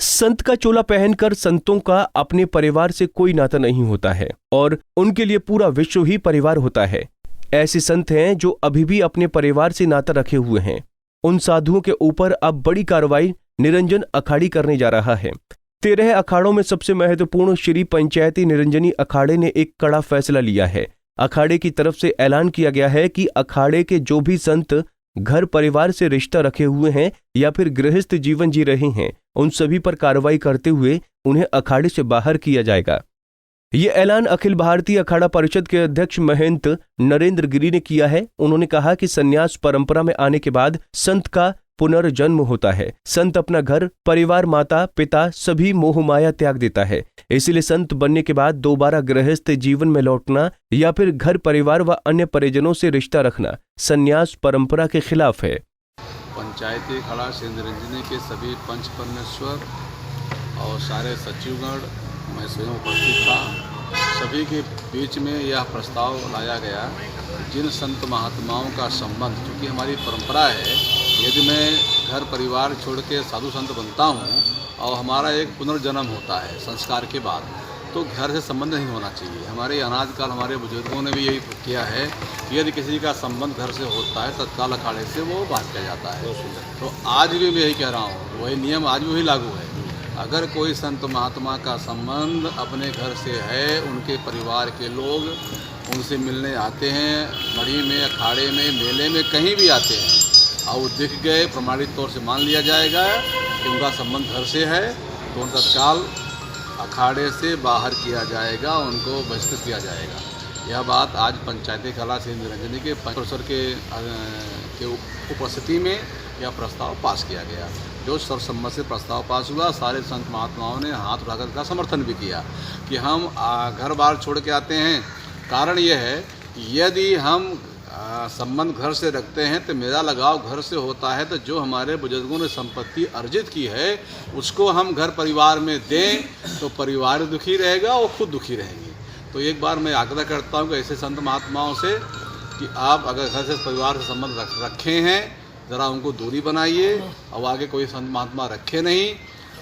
संत का चोला पहनकर संतों का अपने परिवार से कोई नाता नहीं होता है और उनके लिए पूरा विश्व ही परिवार होता है। ऐसे संत हैं जो अभी भी अपने परिवार से नाता रखे हुए हैं। उन साधुओं के ऊपर अब बड़ी कार्रवाई निरंजन अखाड़ी करने जा रहा है। 13 अखाड़ों में सबसे महत्वपूर्ण श्री पंचायती निरंजनी अखाड़े ने एक कड़ा फैसला लिया है। अखाड़े की तरफ से ऐलान किया गया है कि अखाड़े के जो भी संत घर परिवार से रिश्ता रखे हुए हैं या फिर गृहस्थ जीवन जी रहे हैं, उन सभी पर कार्रवाई करते हुए उन्हें अखाड़े से बाहर किया जाएगा। ये ऐलान अखिल भारतीय अखाड़ा परिषद के अध्यक्ष महंत नरेंद्र गिरी ने किया है। उन्होंने कहा कि संन्यास परंपरा में आने के बाद संत का पुनर्जन्म होता है। संत अपना घर परिवार माता पिता सभी मोह माया त्याग देता है। इसीलिए संत बनने के बाद दोबारा गृहस्थ जीवन में लौटना या फिर घर परिवार व अन्य परिजनों से रिश्ता रखना संन्यास परंपरा के खिलाफ है। पंचायती अखाड़ा श्री निरंजनी के सभी पंच परमेश्वर और सारे सचिवगण, मैं स्वयं उपस्थित था, सभी के बीच में यह प्रस्ताव लाया गया। जिन संत महात्माओं का संबंध, चूँकि हमारी परंपरा है, यदि मैं घर परिवार छोड़ के साधु संत बनता हूँ और हमारा एक पुनर्जन्म होता है संस्कार के बाद, तो घर से संबंध नहीं होना चाहिए। हमारे अनादिकाल हमारे बुजुर्गों ने भी यही किया है कि यदि किसी का संबंध घर से होता है तत्काल अखाड़े से वो बाहर किया जाता है। तो आज भी मैं यही कह रहा हूँ, वही नियम आज भी वही लागू है। अगर कोई संत महात्मा का संबंध अपने घर से है, उनके परिवार के लोग उनसे मिलने आते हैं, मढ़ी में, अखाड़े में, मेले में, कहीं भी आते हैं और दिख गए, प्रमाणित तौर से मान लिया जाएगा कि उनका संबंध घर से है, तो उन तत्काल अखाड़े से बाहर किया जाएगा, उनको बहिष्कृत किया जाएगा। यह बात आज पंचायती अखाड़ा श्री निरंजनी के प्रोफेसर के उपस्थिति में यह प्रस्ताव पास किया गया। जो सर्वसम्मत से प्रस्ताव पास हुआ, सारे संत महात्माओं ने हाथ उठाकर का समर्थन भी किया कि हम घर बार छोड़ के आते हैं। कारण यह है, यदि हम संबंध घर से रखते हैं तो मेरा लगाव घर से होता है, तो जो हमारे बुजुर्गों ने संपत्ति अर्जित की है उसको हम घर परिवार में दें तो परिवार दुखी रहेगा और खुद दुखी रहेंगे। तो एक बार मैं आग्रह करता हूँ कि ऐसे संत महात्माओं से कि आप अगर घर से परिवार से संबंध रखे हैं, ज़रा उनको दूरी बनाइए और आगे कोई संत महात्मा रखे नहीं।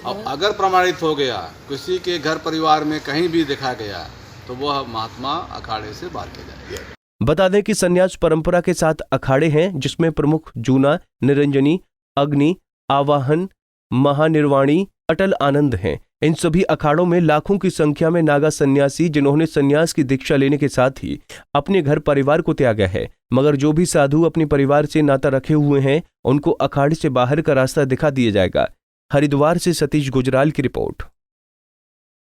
और अगर प्रमाणित हो गया किसी के घर परिवार में कहीं भी देखा गया तो वह महात्मा अखाड़े से बाहर किया जाएगा। बता दें कि संन्यास परंपरा के 7 अखाड़े हैं, जिसमें प्रमुख जूना, निरंजनी, अग्नि, आवाहन, महानिर्वाणी, अटल आनंद हैं। इन सभी अखाड़ों में लाखों की संख्या में नागा सन्यासी जिन्होंने संन्यास की दीक्षा लेने के साथ ही अपने घर परिवार को त्यागा है। मगर जो भी साधु अपने परिवार से नाता रखे हुए हैं उनको अखाड़े से बाहर का रास्ता दिखा दिया जाएगा। हरिद्वार से सतीश गुजराल की रिपोर्ट।